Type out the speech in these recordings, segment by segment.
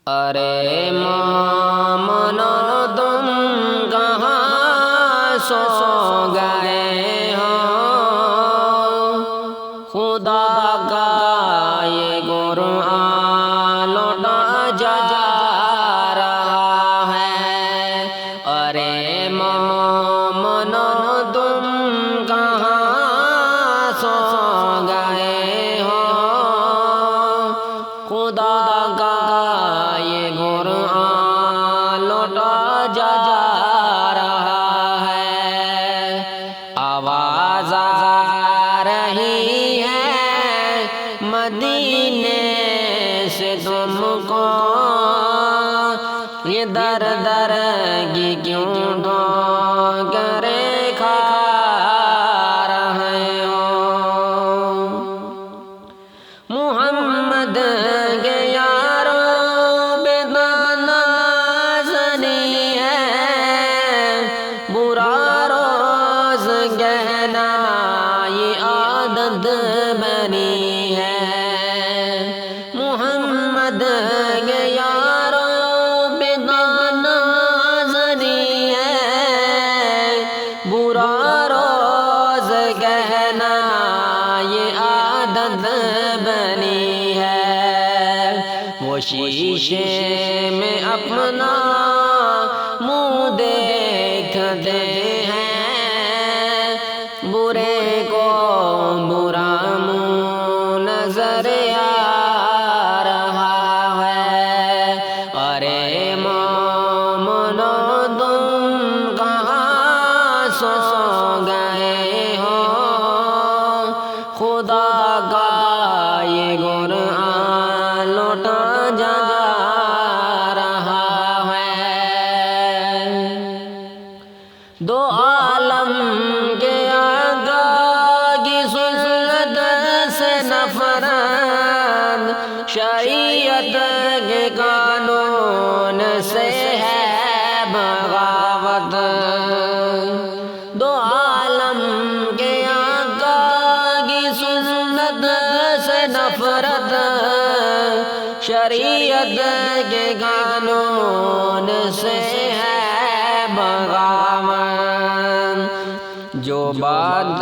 ارے مومنو تم کہاں سو گئے ہو، خدا کا یہ قرآن لوٹا جا رہا ہے۔ ارے مومنو تم کہاں سو گئے ہو، خدا کا یہ قرآن لوٹا جا رہا ہے۔ آواز آ رہی ہے مدینے سے تم کو، یہ در در کی کیوں ٹھوکریں کھا رہے ہو۔ محمد کے یارو بے ناز نہیں ہے، برا روز کہنا یہ عادت بنی ہے۔ محمد کے یارو بے ناز نہیں ہے، برا روز کہنا یہ عادت بنی ہے۔ وہ شیشے میں اپنا منہ دیکھتے ہیں، برے کو برا منہ نظر آ رہا ہے۔ ارے مومنو تم کہاں سو گئے ہو، خدا کا یہ قرآن لوٹا جا رہا ہے۔ دو عالم کے آقا کی سنت سے نفرت، شریعت کے قانون سے ہے بغاوت۔ دو عالم کے آقا کی سنت سے نفرت، شریعت کے قانون سے ہے بغاوت۔ جو بات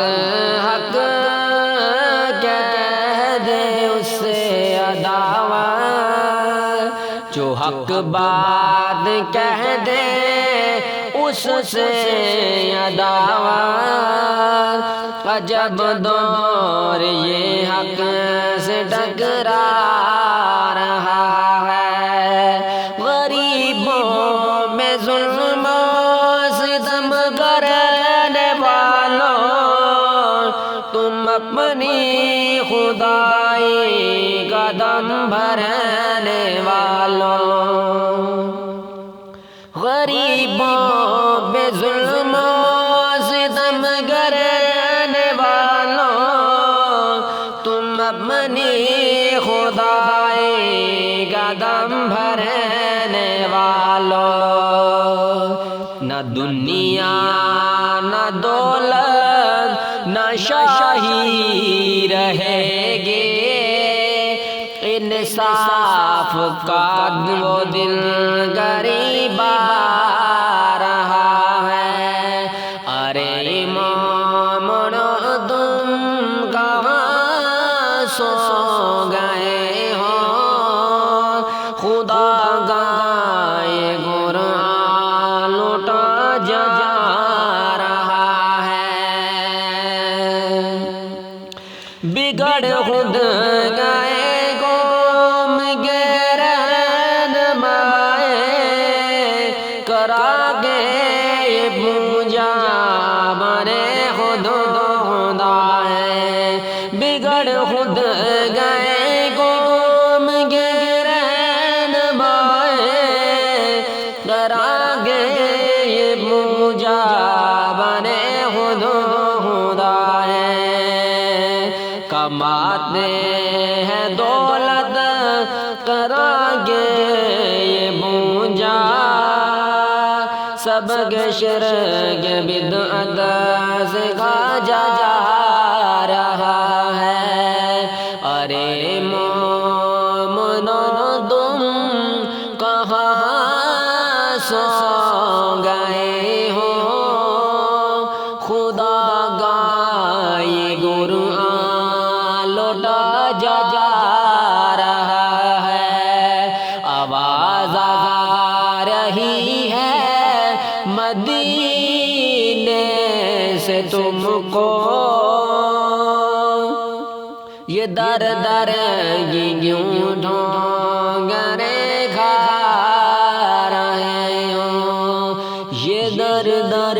حق کہہ دے اس سے عداوت، جو حق بات کہہ دے اس سے عداوت۔ عجب دور یہ حق سے ٹکرا رہا ہے، غریبوں میں ظلم و ستم کرنے والوں، تم اپنی خدائی کا دم بھرنے والوں۔ غریبوں پہ ظلم و ستم کرنے والوں، تم اپنی خدائی کا دم بھرنے والوں۔ نہ دنیا نہ دولت نہ شاہی رہے گی، انصاف کا وہ دل غریب آ رہا ہے۔ ارے مومنو تم کہاں سو گئے ہو، خدا کا یہ قرآن لوٹا جا رہا ہے۔ بگڑ خود گئے قوم کے رہنمائے، کرا کے یہ پوجا بنے خود خدا ہے۔ بگڑ خود گئے قوم کے رہنمائے، کرا کے یہ پوجا بنے خود خدا ہے۔ کماتے ہیں دولت کرا کے یہ پوجا، سب کے شرک بدعت سے کھا جا رہا ہے۔ ارے مومنو تم کہاں سو گئے ہو خدا گائے قرآن لوٹا جا رہا ہے، آواز آ رہی ہے مدینے سے تم کو، یہ در در کیوں ڈھونگرے کھا رہے ہو، یہ در در